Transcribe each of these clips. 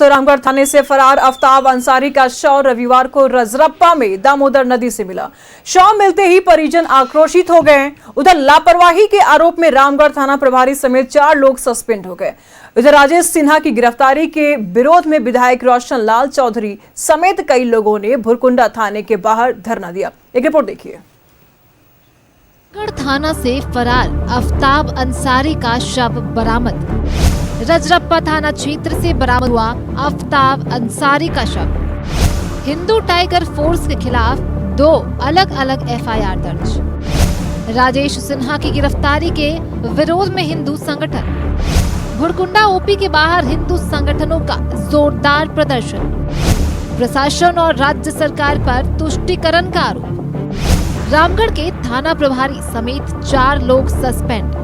तो रामगढ़ थाने से फरार आफ्ताब अंसारी का शव रविवार को रजरप्पा में दामोदर नदी से मिला। शव मिलते ही परिजन आक्रोशित हो गए। उधर लापरवाही के आरोप में रामगढ़ थाना प्रभारी समेत 4 लोग सस्पेंड हो गए। इधर राजेश सिन्हा की गिरफ्तारी के विरोध में विधायक रोशन लाल चौधरी समेत कई लोगों ने भुरकुंडा थाने के बाहर धरना दिया। एक रिपोर्ट देखिए। रामगढ़ थाना से फरार आफ्ताब अंसारी का शव बरामद। रजरप्पा थाना क्षेत्र से बरामद हुआ आफ्ताब अंसारी का शव। हिंदू टाइगर फोर्स के खिलाफ 2 अलग अलग एफआईआर दर्ज। राजेश सिन्हा की गिरफ्तारी के विरोध में हिंदू संगठन। भुरकुंडा ओपी के बाहर हिंदू संगठनों का जोरदार प्रदर्शन। प्रशासन और राज्य सरकार पर तुष्टीकरण का आरोप। रामगढ़ के थाना प्रभारी समेत 4 लोग सस्पेंड।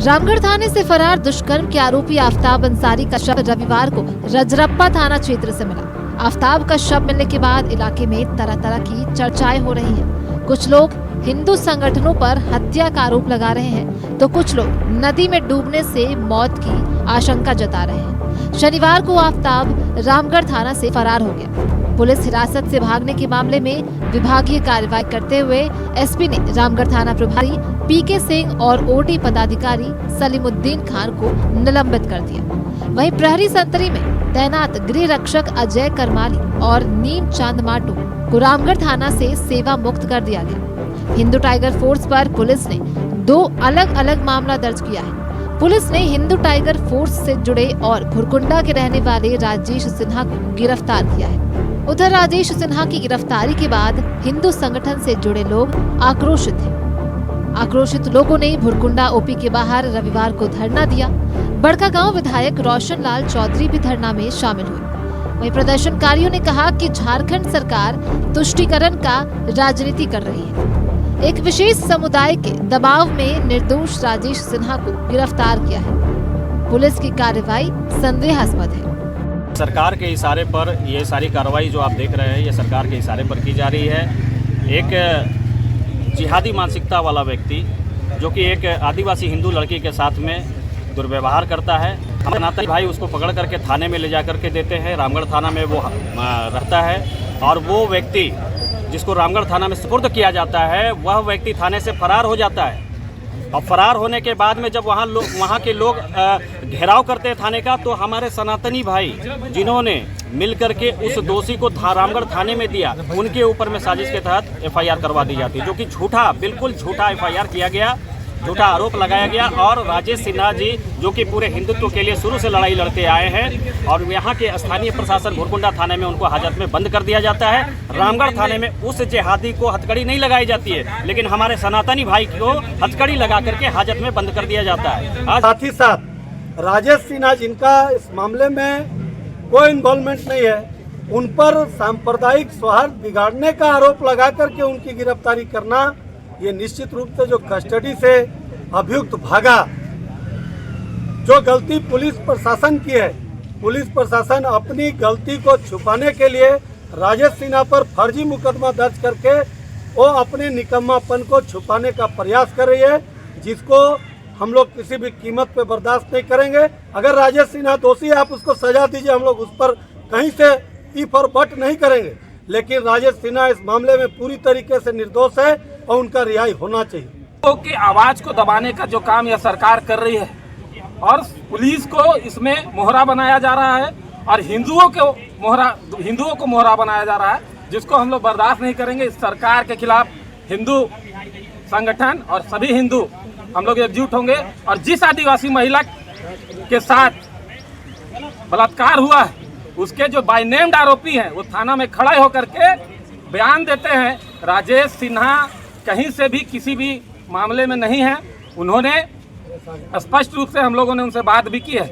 रामगढ़ थाने से फरार दुष्कर्म के आरोपी आफ्ताब अंसारी का शव रविवार को रजरप्पा थाना क्षेत्र से मिला। आफ्ताब का शव मिलने के बाद इलाके में तरह तरह की चर्चाएं हो रही हैं। कुछ लोग हिंदू संगठनों पर हत्या का आरोप लगा रहे हैं, तो कुछ लोग नदी में डूबने से मौत की आशंका जता रहे हैं। शनिवार को आफ्ताब रामगढ़ थाना से फरार हो गया। पुलिस हिरासत से भागने के मामले में विभागीय कार्रवाई करते हुए एसपी ने रामगढ़ थाना प्रभारी पीके सिंह और ओटी पदाधिकारी सलीमुद्दीन खान को निलंबित कर दिया। वहीं प्रहरी संतरी में तैनात गृह रक्षक अजय करमाली और नीम चांद माटू को रामगढ़ थाना से सेवा मुक्त कर दिया गया। हिंदू टाइगर फोर्स पर पुलिस ने 2 अलग अलग मामला दर्ज किया है। पुलिस ने हिंदू टाइगर फोर्स से जुड़े और भुरकुंडा के रहने वाले राजेश सिन्हा को गिरफ्तार किया है। उधर राजेश सिन्हा की गिरफ्तारी के बाद हिंदू संगठन से जुड़े लोग आक्रोशित हैं। आक्रोशित लोगों ने भुरकुंडा ओपी के बाहर रविवार को धरना दिया। बड़कागांव विधायक रोशन लाल चौधरी भी धरना में शामिल हुए। वहीं प्रदर्शनकारियों ने कहा कि झारखंड सरकार तुष्टीकरण का राजनीति कर रही है। एक विशेष समुदाय के दबाव में निर्दोष राजेश सिन्हा को गिरफ्तार किया है। पुलिस की कार्रवाई संदेहास्पद है। सरकार के इशारे पर ये सारी कार्रवाई जो आप देख रहे हैं, ये सरकार के इशारे पर की जा रही है। एक जिहादी मानसिकता वाला व्यक्ति जो कि एक आदिवासी हिंदू लड़की के साथ में दुर्व्यवहार करता है, हमारे नाते भाई उसको पकड़ करके थाने में ले जा करके देते हैं। रामगढ़ थाना में वो रहता है और वो व्यक्ति जिसको रामगढ़ थाना में सुपुर्द किया जाता है, वह व्यक्ति थाने से फरार हो जाता है। और फरार होने के बाद में जब वहाँ के लोग घेराव करते हैं थाने का, तो हमारे सनातनी भाई जिन्होंने मिल करके उस दोषी को रामगढ़ थाने में दिया, उनके ऊपर में साजिश के तहत एफआईआर करवा दी जाती है, जो कि झूठा, बिल्कुल झूठा एफआईआर किया गया, झूठा आरोप लगाया गया। और राजेश सिन्हा जी जो कि पूरे हिंदुत्व के लिए शुरू से लड़ाई लड़ते आए हैं, और यहाँ के स्थानीय प्रशासन भुरकुंडा थाने में उनको हाजत में बंद कर दिया जाता है। रामगढ़ थाने में उस जिहादी को हथकड़ी नहीं लगाई जाती है, लेकिन हमारे सनातनी भाई को हथकड़ी लगा करके हाजत में बंद कर दिया जाता है। साथ ही साथ राजेश सिन्हा जिनका इस मामले में कोई इन्वॉल्वमेंट नहीं है, उन पर सांप्रदायिक सौहार्द बिगाड़ने का आरोप लगा करके उनकी गिरफ्तारी करना, ये निश्चित रूप से जो कस्टडी से अभियुक्त भागा, जो गलती पुलिस प्रशासन की है, पुलिस प्रशासन अपनी गलती को छुपाने के लिए राजेश सिन्हा पर फर्जी मुकदमा दर्ज करके वो अपने निकम्मापन को छुपाने का प्रयास कर रही है, जिसको हम लोग किसी भी कीमत पे बर्दाश्त नहीं करेंगे। अगर राजेश सिन्हा दोषी है, आप उसको सजा दीजिए, हम लोग उस पर कहीं से इफ और बट नहीं करेंगे, लेकिन राजेश सिन्हा इस मामले में पूरी तरीके से निर्दोष है और उनका रिहाई होना चाहिए। लोगों की आवाज को दबाने का जो काम यह सरकार कर रही है, और पुलिस को इसमें मोहरा बनाया जा रहा है, और हिंदुओं को मोहरा बनाया जा रहा है, जिसको हम लोग बर्दाश्त नहीं करेंगे। इस सरकार के खिलाफ हिंदू संगठन और सभी हिंदू हम लोग एकजुट होंगे। और जिस आदिवासी महिला के साथ बलात्कार हुआ है, उसके जो बाय नेम्ड आरोपी हैं, वो थाना में खड़े होकर के बयान देते हैं। राजेश सिन्हा कहीं से भी किसी भी मामले में नहीं है। उन्होंने स्पष्ट रूप से, हम लोगों ने उनसे बात भी की है,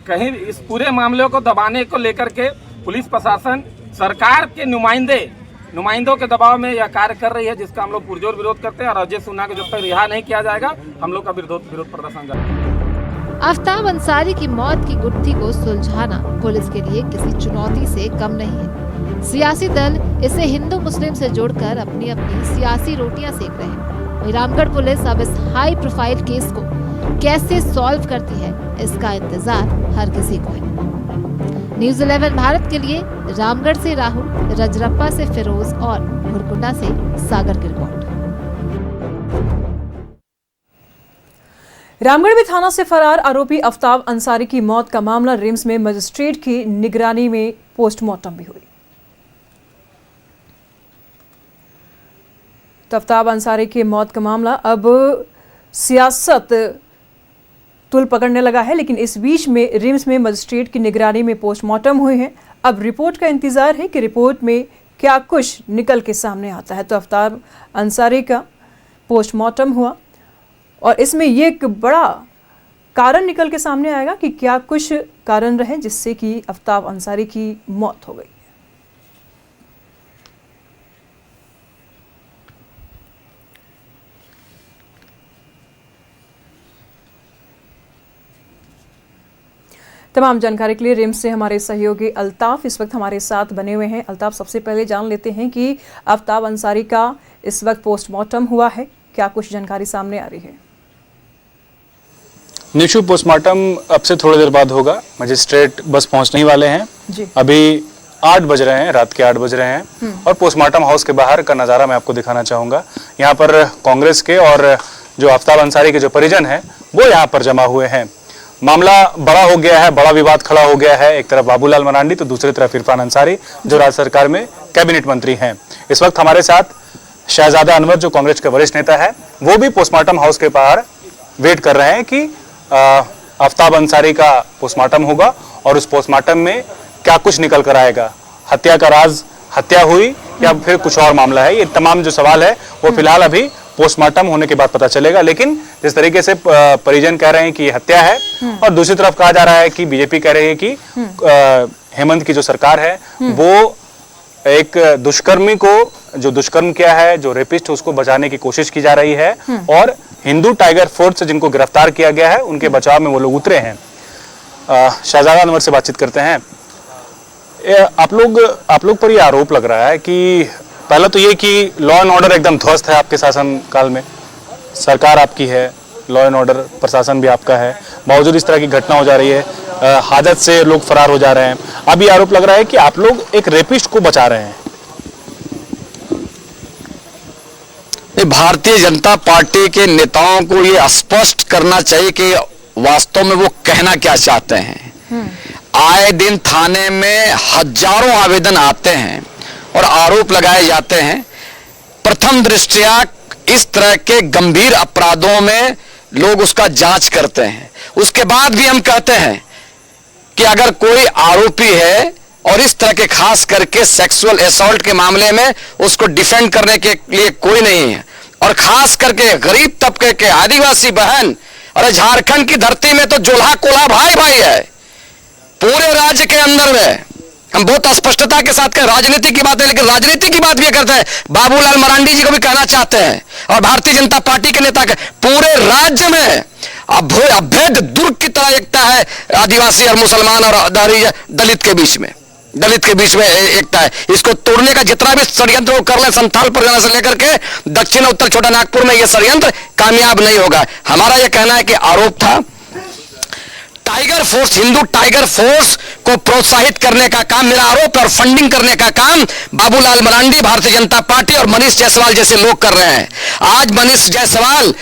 कहीं इस पूरे मामले को दबाने को लेकर के पुलिस प्रशासन सरकार के नुमाइंदों के दबाव में यह कार्य कर रही है, जिसका हम लोग पुरजोर विरोध करते हैं। और राजेश सिन्हा को जब तक रिहा नहीं किया जाएगा, हम लोग का विरोध प्रदर्शन जारी है। आफ्ताब अंसारी की मौत की गुत्थी को सुलझाना पुलिस के लिए किसी चुनौती से कम नहीं है। सियासी दल इसे हिंदू मुस्लिम से जोड़कर अपनी अपनी सियासी रोटियां सेक रहे हैं। वहीं रामगढ़ पुलिस अब इस हाई प्रोफाइल केस को कैसे सॉल्व करती है, इसका इंतजार हर किसी को है। न्यूज 11 भारत के लिए रामगढ़ से राहुल, रजरप्पा से फिरोज और भुरकुंडा से सागर की रिपोर्ट। रामगढ़ में थाना से फरार आरोपी आफ्ताब अंसारी की मौत का मामला रिम्स में मजिस्ट्रेट की निगरानी में पोस्टमार्टम भी हुई। तो आफ्ताब अंसारी की मौत का मामला अब सियासत तुल पकड़ने लगा है, लेकिन इस बीच में रिम्स में मजिस्ट्रेट की निगरानी में पोस्टमार्टम हुए हैं। अब रिपोर्ट का इंतजार है कि रिपोर्ट में क्या कुछ निकल के सामने आता है। तो आफ्ताब अंसारी का पोस्टमार्टम हुआ और इसमें ये एक बड़ा कारण निकल के सामने आएगा कि क्या कुछ कारण रहे जिससे कि आफ्ताब अंसारी की मौत हो गई। तमाम जानकारी के लिए रिम्स से हमारे सहयोगी अल्ताफ इस वक्त हमारे साथ बने हुए हैं। अल्ताफ, सबसे पहले जान लेते हैं कि आफ्ताब अंसारी का इस वक्त पोस्टमार्टम हुआ है, क्या कुछ जानकारी सामने आ रही है? निशु, पोस्टमार्टम अब से थोड़ी देर बाद होगा। मजिस्ट्रेट बस पहुंचने ही वाले हैं जी। अभी 8 बज रहे हैं, रात के 8 बज रहे हैं और पोस्टमार्टम हाउस के बाहर का नज़ारा मैं आपको दिखाना चाहूँगा। यहाँ पर कांग्रेस के और जो आफ्ताब अंसारी के जो परिजन हैं वो यहाँ पर जमा हुए हैं। मामला बड़ा हो गया है, बड़ा विवाद खड़ा हो गया है। एक तरफ बाबूलाल मरांडी तो दूसरी तरफ इरफान अंसारी जो राज्य सरकार में कैबिनेट मंत्री हैं। इस वक्त हमारे साथ शहजादा अनवर जो कांग्रेस के वरिष्ठ नेता है वो भी पोस्टमार्टम हाउस के बाहर वेट कर रहे हैं कि आफ्ताब अंसारी का पोस्टमार्टम होगा और उस पोस्टमार्टम में क्या कुछ निकल कर आएगा। हत्या का राज हत्या हुई या फिर कुछ और मामला है, ये तमाम जो सवाल है वो फिलहाल अभी पोस्टमार्टम होने के बाद पता चलेगा। लेकिन जिस तरीके से परिजन कह रहे हैं कि ये हत्या है और दूसरी तरफ कहा जा रहा है कि बीजेपी कह रही है कि हेमंत की जो सरकार है वो एक दुष्कर्मी को जो दुष्कर्म किया है, जो रेपिस्ट उसको बचाने की कोशिश की जा रही है और हिंदू टाइगर फोर्स से जिनको गिरफ्तार किया गया है उनके बचाव में वो लोग उतरे हैं। शहजादा अनवर से बातचीत करते हैं। आप लोग पर ये आरोप लग रहा है कि पहला तो ये कि लॉ एंड ऑर्डर एकदम ध्वस्त है आपके शासन काल में, सरकार आपकी है, लॉ एंड ऑर्डर प्रशासन भी आपका है, बावजूद इस तरह की घटना हो जा रही है, हादत से लोग फरार हो जा रहे हैं। अब ये आरोप लग रहा है कि आप लोग एक रेपिस्ट को बचा रहे हैं। भारतीय जनता पार्टी के नेताओं को ये स्पष्ट करना चाहिए कि वास्तव में वो कहना क्या चाहते हैं। आए दिन थाने में हजारों आवेदन आते हैं और आरोप लगाए जाते हैं। प्रथम दृष्टया इस तरह के गंभीर अपराधों में लोग उसका जांच करते हैं, उसके बाद भी हम कहते हैं कि अगर कोई आरोपी है और इस तरह के खास करके सेक्सुअल असॉल्ट के मामले में उसको डिफेंड करने के लिए कोई नहीं है, और खास करके गरीब तबके के आदिवासी बहन, और झारखंड की धरती में तो जोल्हा कोल्हा भाई भाई है। पूरे राज्य के अंदर में हम बहुत स्पष्टता के साथ कहें, राजनीति की बात है लेकिन राजनीति की बात भी करते हैं। बाबूलाल मरांडी जी को भी कहना चाहते हैं और भारतीय जनता पार्टी के नेता पूरे राज्य में अभेद दुर्ग की तरह एकता है आदिवासी और मुसलमान और दलित के बीच में एकता है। इसको तोड़ने का जितना भी षड्यंत्र वो कर ले, संथाल परियोजना से लेकर के दक्षिण उत्तर छोटा नागपुर में ये षड्यंत्र कामयाब नहीं होगा। हमारा यह कहना है कि आरोप था tiger force, Hindu tiger force को प्रोत्साहित करने का काम, मेरा आरोप और फंडिंग करने का काम बाबूलाल मरांडी, भारतीय जनता पार्टी और मनीष जायसवाल जैसे लोग कर रहे हैं। आज मनीष जायसवाल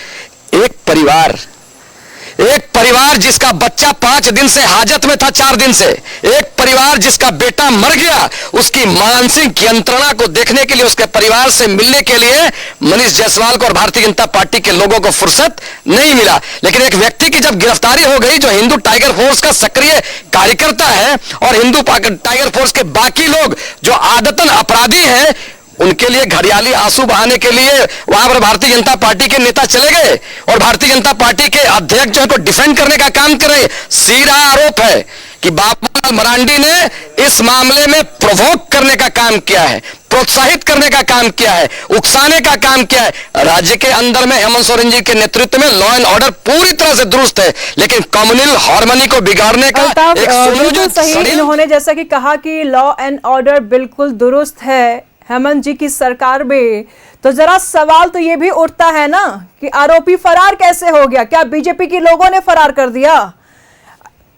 एक परिवार जिसका बच्चा 5 दिन से हाजत में था, 4 दिन से, एक परिवार जिसका बेटा मर गया, उसकी मानसिक यंत्रणा को देखने के लिए, उसके परिवार से मिलने के लिए मनीष जायसवाल को और भारतीय जनता पार्टी के लोगों को फुर्सत नहीं मिला। लेकिन एक व्यक्ति की जब गिरफ्तारी हो गई जो हिंदू टाइगर फोर्स का सक्रिय कार्यकर्ता है और हिंदू टाइगर फोर्स के बाकी लोग जो आदतन अपराधी हैं, उनके लिए घड़ियाली आंसू बहाने के लिए वहां पर भारतीय जनता पार्टी के नेता चले गए और भारतीय जनता पार्टी के अध्यक्ष जो है डिफेंड करने का काम कर रहे। सीधा आरोप है कि बाबूलाल मरांडी ने इस मामले में प्रोवोक करने का काम किया है, प्रोत्साहित करने का काम किया है, उकसाने का काम किया है। राज्य के अंदर में हेमंत सोरेन जी के नेतृत्व में लॉ एंड ऑर्डर पूरी तरह से दुरुस्त है, लेकिन कम्युनल हार्मनी को बिगाड़ने का एक बिल्कुल सही इन्होंने जैसा कि कहा कि लॉ एंड ऑर्डर बिल्कुल दुरुस्त है हेमंत जी की सरकार में, तो जरा सवाल तो ये भी उठता है ना कि आरोपी फरार कैसे हो गया? क्या बीजेपी के लोगों ने फरार कर दिया?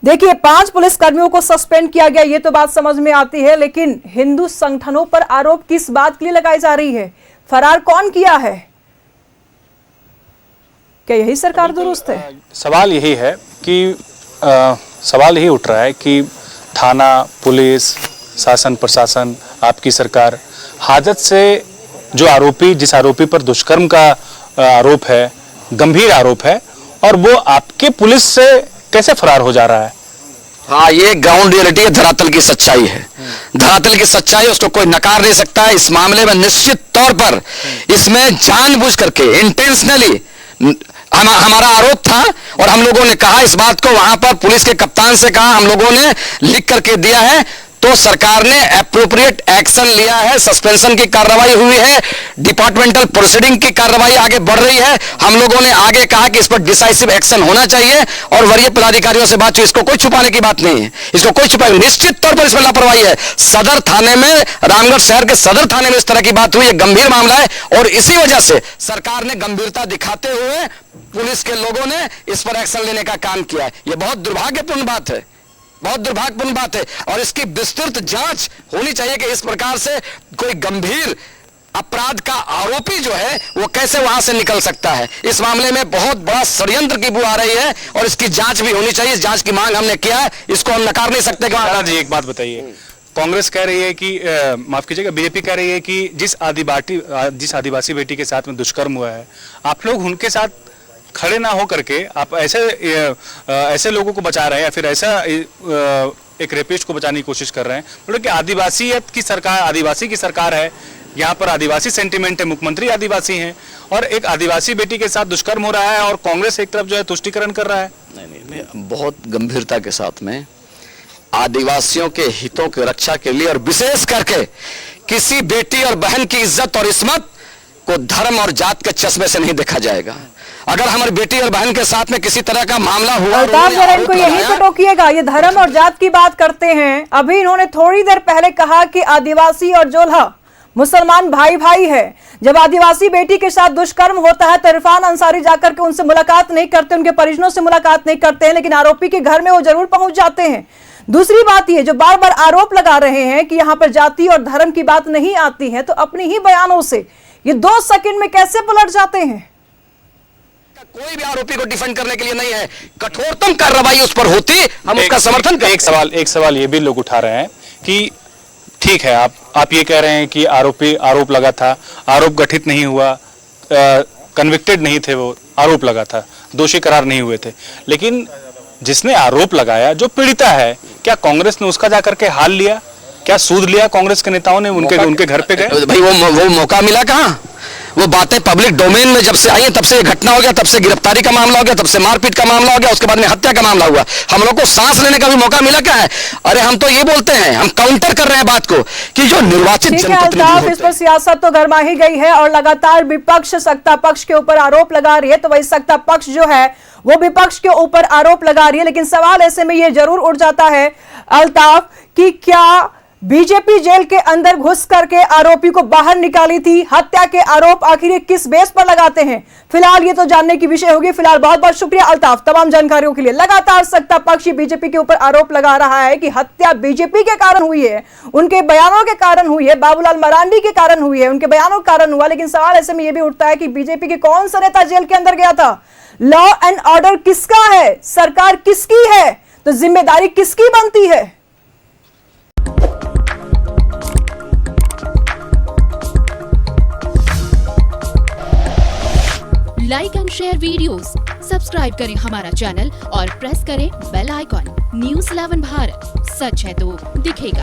देखिए 5 पुलिस कर्मियों को सस्पेंड किया गया, ये तो बात समझ में आती है, लेकिन हिंदू संगठनों पर आरोप किस बात के लिए लगाई जा रही है? फरार कौन किया है? क्या यही सरकार दुरुस्त है? सवाल यही है कि सवाल यही उठ रहा है कि थाना, पुलिस, शासन प्रशासन, आपकी सरकार हाजत से जो आरोपी, जिस आरोपी पर दुष्कर्म का आरोप है, गंभीर आरोप है, और वो आपके पुलिस से कैसे फरार हो जा रहा है? हाँ, ये ग्राउंड रियलिटी है, धरातल की सच्चाई है। धरातल की सच्चाई, उसको कोई नकार नहीं सकता है। इस मामले में निश्चित तौर पर इसमें जानबूझ करके इंटेंशनली हमारा आरोप था, और हम लोगों ने कहा इस बात को, वहां पर पुलिस के कप्तान से कहा, हम लोगों ने लिख करके दिया है, तो सरकार ने एप्रोप्रिएट एक्शन लिया है। सस्पेंशन की कार्रवाई हुई है, डिपार्टमेंटल प्रोसीडिंग की कार्रवाई आगे बढ़ रही है। हम लोगों ने आगे कहा कि इस पर डिसाइसिव एक्शन होना चाहिए, और वरीय पदाधिकारियों से बात हुई। इसको कोई छुपाने की बात नहीं है, इसको कोई छुपाए, निश्चित तौर पर इसमें लापरवाही है। सदर थाने में, रामगढ़ शहर के सदर थाने में इस तरह की बात हुई, गंभीर मामला है, और इसी वजह से सरकार ने गंभीरता दिखाते हुए पुलिस के लोगों ने इस पर एक्शन लेने का काम किया है। यह बहुत दुर्भाग्यपूर्ण बात है, बहुत दुर्भाग्यपूर्ण बात है, और इसकी विस्तृत जांच होनी चाहिए कि इस प्रकार से कोई गंभीर अपराध का आरोपी जो है वो कैसे वहां से निकल सकता है। इस मामले में बहुत बड़ा षड्यंत्र की बू आ रही है, और इसकी जांच भी होनी चाहिए। इस जांच की मांग हमने किया है, इसको हम नकार नहीं सकते। जी एक बात बताइए, कांग्रेस कह रही है कि माफ कीजिएगा, बीजेपी कह रही है कि जिस आदिवासी बेटी के साथ में दुष्कर्म हुआ है, आप लोग उनके साथ खड़े ना हो करके आप ऐसे लोगों को बचा रहे हैं, या फिर ऐसा एक रेपिस्ट को बचाने की कोशिश कर रहे हैं। बोले कि आदिवासियत की सरकार, आदिवासी की सरकार है, यहाँ पर आदिवासी सेंटिमेंट है, मुख्यमंत्री आदिवासी हैं, और एक आदिवासी बेटी के साथ दुष्कर्म हो रहा है, और कांग्रेस एक तरफ जो है तुष्टिकरण कर रहा है। नहीं, बहुत गंभीरता के साथ में आदिवासियों के हितों की रक्षा के लिए, और विशेष करके किसी बेटी और बहन की इज्जत और इस्मत को धर्म और जात के चश्मे से नहीं देखा जाएगा। अगर हमारी बेटी और बहन के साथ में किसी तरह का मामला हुआ, इनको यही तो टोकिएगा, ये धर्म और जात की बात करते हैं। अभी इन्होंने थोड़ी देर पहले कहा कि आदिवासी और जोल्हा मुसलमान भाई भाई है। जब आदिवासी बेटी के साथ दुष्कर्म होता है तो इरफान अंसारी जाकर के उनसे मुलाकात नहीं करते, उनके परिजनों से मुलाकात नहीं करते हैं, लेकिन आरोपी के घर में वो जरूर पहुंच जाते हैं। दूसरी बात ये जो बार बार आरोप लगा रहे हैं कि यहाँ पर जाति और धर्म की बात नहीं आती है, तो अपने ही बयानों से ये 2 सेकंड में कैसे पलट जाते हैं? कोई भी आरोपी को डिफेंड करने के लिए नहीं है, कठोरतम कार्रवाई उस पर होती, हम उसका समर्थन करें। एक सवाल ये भी लोग उठा रहे हैं कि ठीक है, आप ये कह रहे हैं कि आरोप लगा था, आरोप गठित नहीं हुआ, कन्विक्टेड नहीं थे, वो आरोप लगा था, दोषी करार नहीं हुए थे, लेकिन जिसने आरोप लगाया जो पीड़िता है, क्या कांग्रेस ने उसका जाकर के हाल लिया? क्या सूद लिया कांग्रेस के नेताओं ने? उनके घर पे गए? भाई वो मौका मिला कहाँ? वो बातें पब्लिक डोमेन में जब से आई हैं तब से ये घटना हो गया, तब से गिरफ्तारी का मामला हो गया, तब से मारपीट का मामला हो गया, उसके बाद में हत्या का मामला हुआ। हम लोग को सांस लेने का भी मौका मिला क्या है? अरे हम तो ये बोलते हैं, हम काउंटर कर रहे हैं बात को कि जो निर्वाचित जनप्रतिनिधि, इस पर सियासत तो गर्मा ही गई है, और लगातार विपक्ष सत्ता पक्ष के ऊपर आरोप लगा रही है, तो वही सत्ता पक्ष जो है वो विपक्ष के ऊपर आरोप लगा रही है। लेकिन सवाल ऐसे में ये जरूर उठ जाता है अल्ताफ कि क्या बीजेपी जेल के अंदर घुस करके आरोपी को बाहर निकाली थी? हत्या के आरोप आखिर किस बेस पर लगाते हैं? फिलहाल ये तो जानने की विषय होगी। फिलहाल बहुत बहुत शुक्रिया अल्ताफ तमाम जानकारियों के लिए। लगातार सत्ता पक्ष बीजेपी के ऊपर आरोप लगा रहा है कि हत्या बीजेपी के कारण हुई है, उनके बयानों के कारण हुई है, बाबूलाल मरांडी के कारण हुई है, उनके बयानों के कारण हुआ। लेकिन सवाल ऐसे में यह भी उठता है कि बीजेपी के कौन सा नेता जेल के अंदर गया था? लॉ एंड ऑर्डर किसका है? सरकार किसकी है? तो जिम्मेदारी किसकी बनती है? Like and share videos, subscribe करें हमारा चैनल और प्रेस करें बेल आइकॉन। न्यूज़ 11 भारत, सच है तो दिखेगा।